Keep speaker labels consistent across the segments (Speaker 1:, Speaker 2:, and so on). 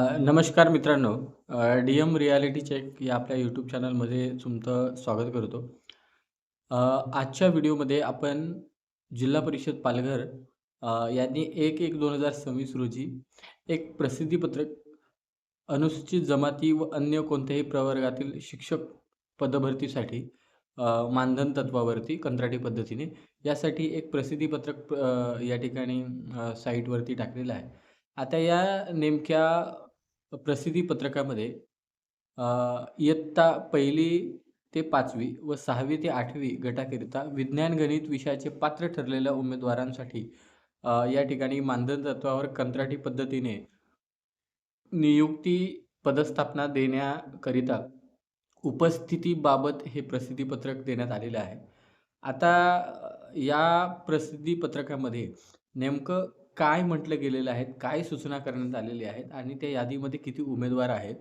Speaker 1: नमस्कार मित्रांनो. DM reality check या आपल्या यूट्यूब चॅनलमध्ये तुमचं स्वागत करतो. आजच्या व्हिडिओमध्ये आपण जिल्हा परिषद पालघर यांनी 1/1/2026 रोजी एक प्रसिद्धीपत्रक अनुसूचित जमाती व अन्य कोणत्याही प्रवर्गातील शिक्षक पदभरतीसाठी मानधन तत्वावरती कंत्राटी पद्धतीने यासाठी एक प्रसिद्धीपत्रक या ठिकाणी साईटवरती टाकलेलं आहे. आता या नेमक्या प्रसिद्धी पत्रकामध्ये अ, इयत्ता 1ली ते 5वी व 6वी ते 8वी गटाकरिता विज्ञान गणित विषयाचे पात्र ठरलेल्या उमेदवारांसाठी या ठिकाणी मानधन तत्वावर कंत्राटी पद्धतीने नियुक्ती पदस्थापना देण्याकरिता उपस्थितीबाबत हे प्रसिद्धीपत्रक देण्यात आलेलं आहे. आता या प्रसिद्धीपत्रकामध्ये नेमकं काय म्हटलं गेलेलं आहे, काय सूचना करण्यात आलेल्या आहेत आणि त्या यादीमध्ये किती उमेदवार आहेत,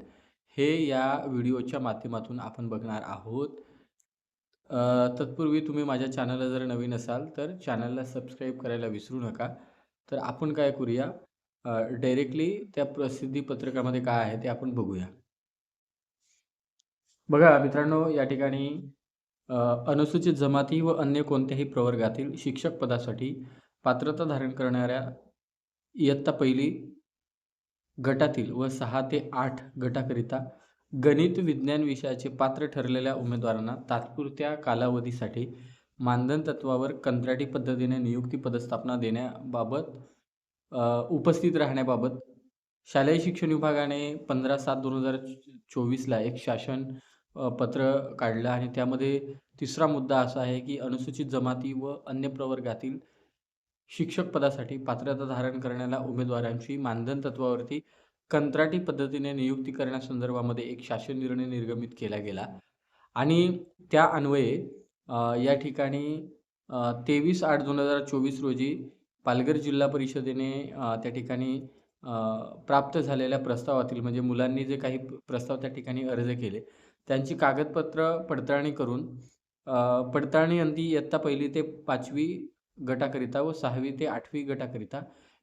Speaker 1: हे या व्हिडिओच्या माध्यमातून आपण बघणार आहोत. तत्पूर्वी तुम्ही माझ्या चॅनलला जर नवीन असाल तर चॅनलला सबस्क्राईब करायला विसरू नका. तर आपण काय करूया, डायरेक्टली त्या प्रसिद्धीपत्रकामध्ये काय आहे ते आपण बघूया. बघा मित्रांनो, या ठिकाणी अनुसूचित जमाती व अन्य कोणत्याही प्रवर्गातील शिक्षक पदासाठी पात्रता धारण करणाऱ्या इयत्ता 1ली गटातील व 6 ते 8 गटाकरिता गणित विज्ञान विषयाचे पात्र ठरलेल्या उमेदवारांना तात्पुरत्या कालावधीसाठी मानधन तत्वावर कंत्राटी पद्धतीने नियुक्ती पदस्थापना देण्याबाबत उपस्थित राहण्याबाबत शालेय शिक्षण विभागाने 15/7/2024 ला एक शासन पत्र काढलं आणि त्यामध्ये तिसरा मुद्दा असा आहे की अनुसूचित जमाती व अन्य प्रवर्गातील शिक्षक पदासाठी पात्रता धारण करणाऱ्या उमेदवारांची मानधन तत्वावरती कंत्राटी पद्धतीने नियुक्ती करण्यासंदर्भामध्ये एक शासन निर्णय निर्गमित केला गेला आणि त्या अन्वये या ठिकाणी 23/8/2024 रोजी पालघर जिल्हा परिषदेने त्या ठिकाणी प्राप्त झालेल्या प्रस्तावातील म्हणजे मुलांनी जे काही प्रस्ताव त्या ठिकाणी अर्ज केले त्यांची कागदपत्र पडताळणी करून पडताळणीअंती इयत्ता 1ली ते 5वी गटाकरिता व 6वी ते 8वी गटाकरिता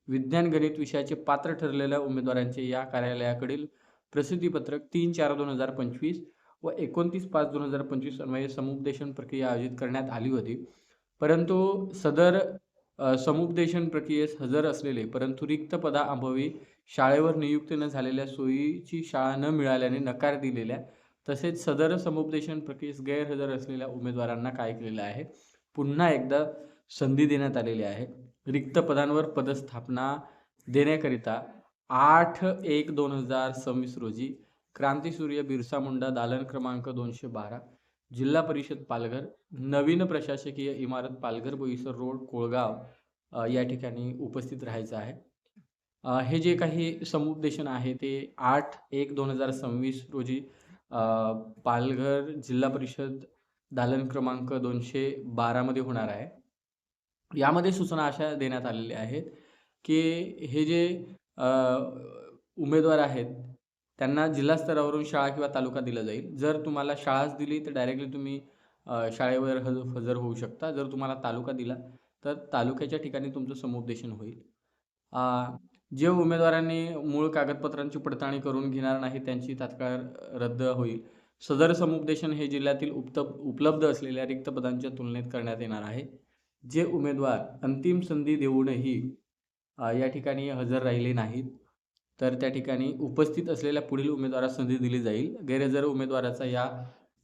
Speaker 1: विज्ञान गणित विषयाचे पात्र ठरलेल्या उमेदवारांचे या कार्यालयाकडील प्रसिद्धीपत्रक 3/4/2025 व 29/5/2025 अन्वये समुपदेशन प्रक्रिया आयोजित करण्यात आली होती. परंतु सदर समुपदेशन प्रक्रियेस हजर असलेले परंतु रिक्त पदाअभावी शाळेवर नियुक्त न झालेल्या सोयीची शाळा न मिळाल्याने नकार दिलेल्या तसेच सदर समुपदेशन प्रक्रियेस गैरहजर असलेल्या उमेदवारांना काय केलेलं आहे, पुन्हा एकदा संधी देण्यात आलेली आहे. रिक्त पदांवर पदस्थापना देण्याकरिता 8/1/2026 रोजी क्रांतीसूर्य बिरसा मुंडा दालन क्रमांक 212 जिल्हा परिषद पालघर नवीन प्रशासकीय इमारत पालघर बोईसर रोड कोळगाव या ठिकाणी उपस्थित राहायचं आहे. हे जे काही समुपदेशन आहे ते 8/1/2026 रोजी पालघर जिल्हा परिषद दालन क्रमांक 212 मध्ये होणार आहे. यामध्ये सूचना अशा देण्यात आलेल्या आहेत की हे जे उमेदवार आहेत त्यांना जिल्हा स्तरावरून शाळा किंवा तालुका दिला जाईल. जर तुम्हाला शाळाच दिली तर डायरेक्टली तुम्ही शाळेवर हजर होऊ शकता. जर तुम्हाला तालुका दिला तर तालुक्याच्या ठिकाणी तुमचं समुपदेशन होईल. जे उमेदवारांनी मूळ कागदपत्रांची पडताळणी करून घेणार नाही त्यांची तात्काळ रद्द होईल. सदर समुपदेशन हे जिल्ह्यातील उपलब्ध असलेल्या रिक्त पदांच्या तुलनेत करण्यात येणार आहे. जे उमेदवार अंतिम संधी देऊनही या ठिकाणी हजर राहिले नाहीत तर त्या ठिकाणी उपस्थित असलेल्या पुढील उमेदवारास संधी दिली जाईल. गैरहजर उमेदवाराचा या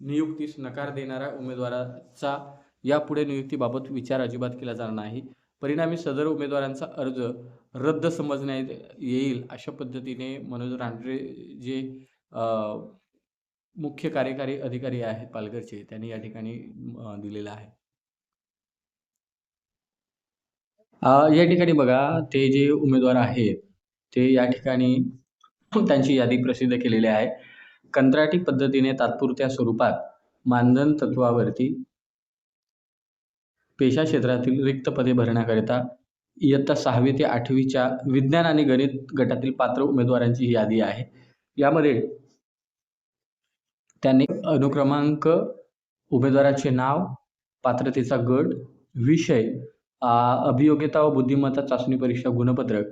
Speaker 1: नियुक्तीस नकार देणाऱ्या उमेदवाराचा यापुढे नियुक्तीबाबत विचार अजिबात केला जाणार नाही. परिणामी सदर उमेदवारांचा अर्ज रद्द समजण्यात येईल अशा पद्धतीने मनोज रानडे जे मुख्य कार्यकारी अधिकारी आहेत पालघरचे त्यांनी या ठिकाणी दिलेलं आहे. या ठिकाणी बघा ते जे उमेदवार आहेत ते या ठिकाणी त्यांची यादी प्रसिद्ध केलेली आहे. कंत्राटी पद्धतीने तात्पुरत्या स्वरूपात मानधन तत्वावरती पेशा क्षेत्रातील रिक्त पदे भरण्याकरिता इयत्ता 6वी ते 8वीच्या विज्ञान आणि गणित गटातील पात्र उमेदवारांची ही यादी आहे. यामध्ये त्यांनी अनुक्रमांक, उमेदवाराचे नाव, पात्रतेचा गट, विषय, अभियोग्यता व बुद्धिमत्ता चाचणी परीक्षा गुणपत्रक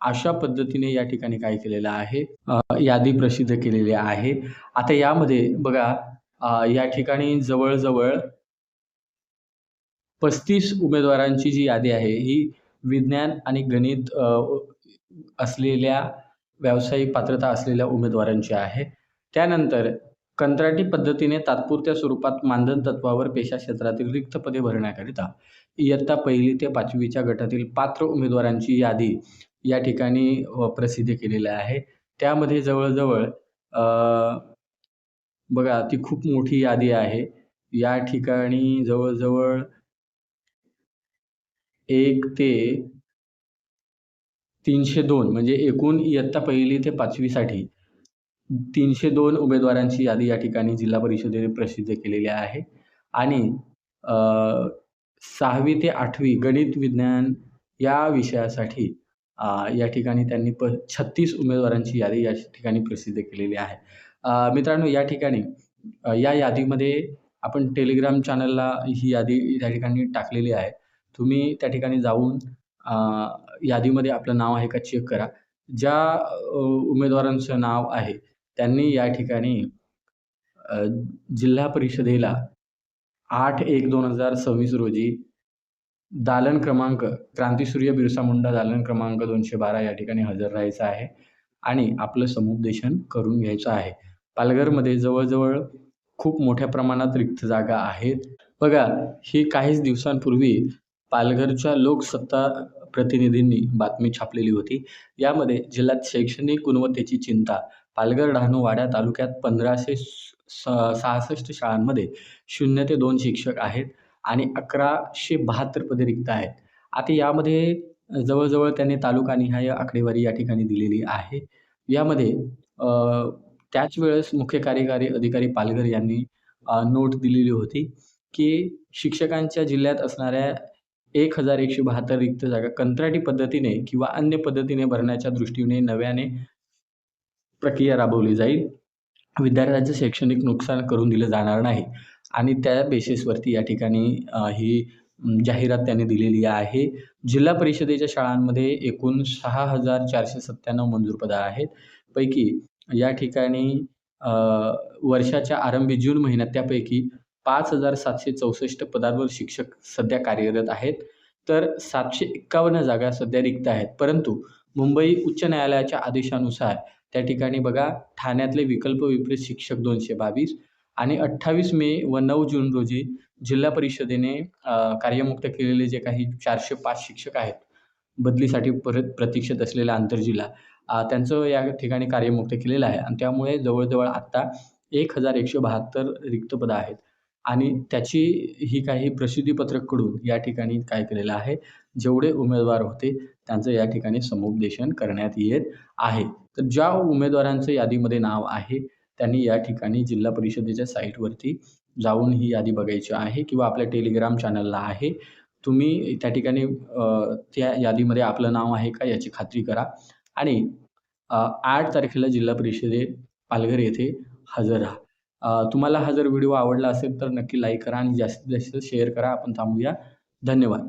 Speaker 1: अशा पद्धतीने या ठिकाणी काय केलेलं आहे, यादी प्रसिद्ध केलेली आहे. आता यामध्ये बघा, या ठिकाणी जवळ-जवळ 35 उमेदवारांची जी यादी आहे, ही विज्ञान आणि गणित असलेल्या व्यावसायिक पात्रता असलेल्या उमेदवारांची आहे. त्यानंतर कंत्राटी पद्धतीने तात्पुरत्या स्वरूपात मानधन तत्त्वावर पेशा क्षेत्रातील रिक्त पदे भरण्याकरिता इयत्ता 1ली ते 5वीच्या गटातील पात्र उमेदवारांची यादी या ठिकाणी प्रसिद्ध केलेली आहे. त्यामध्ये जवळ-जवळ बघा, ती खूप मोठी यादी आहे. या ठिकाणी जवळ-जवळ 1 ते 302 म्हणजे एकूण इयत्ता 1ली ते 5वी साठी 302 उमेदवारांची यादी या ठिकाणी जिल्हा परिषदेने प्रसिद्ध केलेली आहे. आणि 6वी ते 8वी गणित, विज्ञान या विषयासाठी या ठिकाणी त्यांनी 36 उमेदवारांची यादी या ठिकाणी प्रसिद्ध केलेली आहे. मित्रांनो, या ठिकाणी या यादीमध्ये आपण टेलिग्राम चॅनलला ही यादी त्या ठिकाणी टाकलेली आहे. तुम्ही त्या ठिकाणी जाऊन यादीमध्ये आपलं नाव आहे का चेक करा. ज्या उमेदवारांचं नाव आहे त्यांनी या ठिकाणी जिल्हा परिषदेला 8/1/2026 रोजी दालन क्रमांक क्रांतीसूर्य बिरसा मुंडा दालन क्रमांक 212 या ठिकाणी हजर राहायचं आहे आणि आपलं समुपदेशन करून घ्यायचं आहे. पालघरमध्ये जवळ-जवळ खूप मोठ्या प्रमाणात रिक्त जागा आहेत. बघा, ही काहीच दिवसांपूर्वी पालघरच्या लोकसत्ता प्रतिनिधींनी बातमी छापलेली होती. यामध्ये जिल्ह्यात शैक्षणिक गुणवत्तेची चिंता. पालघर, डहाणू, वाड्या तालुक्यात 1566 शाळांमध्ये 0 ते 2 शिक्षक आहेत आणि 1172 पदे रिक्त आहेत. आता यामध्ये जवळ-जवळ त्यांनी तालुकानिहाय आकडेवारी या ठिकाणी दिलेली आहे. यामध्ये त्याच वेळेस मुख्य कार्यकारी अधिकारी पालघर यांनी नोट दिलेली होती, की शिक्षकांच्या जिल्ह्यात असणाऱ्या 1172 रिक्त जागा कंत्राटी पद्धतीने किंवा अन्य पद्धतीने भरण्याच्या दृष्टीने नव्याने प्रक्रिया राबवली जाईल. विद्यार्थ्यांचं शैक्षणिक नुकसान करून दिलं जाणार नाही आणि त्या बेसिसवरती या ठिकाणी ही जाहिरात त्यांनी दिलेली आहे. जिल्हा परिषदेच्या शाळांमध्ये एकूण 6,497 मंजूर पदं आहेत. पैकी या ठिकाणी वर्षाच्या आरंभी जून महिन्यात त्यापैकी 5,764 पदांवर शिक्षक सध्या कार्यरत आहेत. तर 751 जागा सध्या रिक्त आहेत. परंतु मुंबई उच्च न्यायालयाच्या आदेशानुसार त्या ठिकाणी बघा, ठाण्यातले विकल्प विपरीत शिक्षक 222 आणि 28 मे व 9 जून रोजी जिल्हा परिषदेने कार्यमुक्त केलेले जे काही 405 शिक्षक आहेत, बदलीसाठी परत प्रतीक्षेत असलेल्या आंतरजिल्हा, त्यांचं या ठिकाणी कार्यमुक्त केलेलं आहे आणि त्यामुळे जवळ-जवळ आत्ता 1,172 रिक्त पदं आहेत आणि त्याची ही काही प्रसिद्धीपत्रककडून या ठिकाणी काय केलेलं आहे, जेवढे उमेदवार होते त्यांचं या ठिकाणी समुपदेशन करण्यात येत आहे. तर ज्या उमेदवारांचं यादीमध्ये नाव आहे त्यांनी या ठिकाणी जिल्हा परिषदेच्या साईटवरती जाऊन ही यादी बघायची आहे किंवा आपल्या टेलिग्राम चॅनलला आहे. तुम्ही त्या ठिकाणी त्या यादीमध्ये आपलं नाव आहे का याची खात्री करा आणि 8 तारखेला जिल्हा परिषदेत पालघर येथे हजर राहा. तुम्हाला हा जर व्हिडिओ आवडला असेल तर नक्की लाईक करा आणि जास्तीत जास्त शेअर करा. आपण थांबूया. धन्यवाद.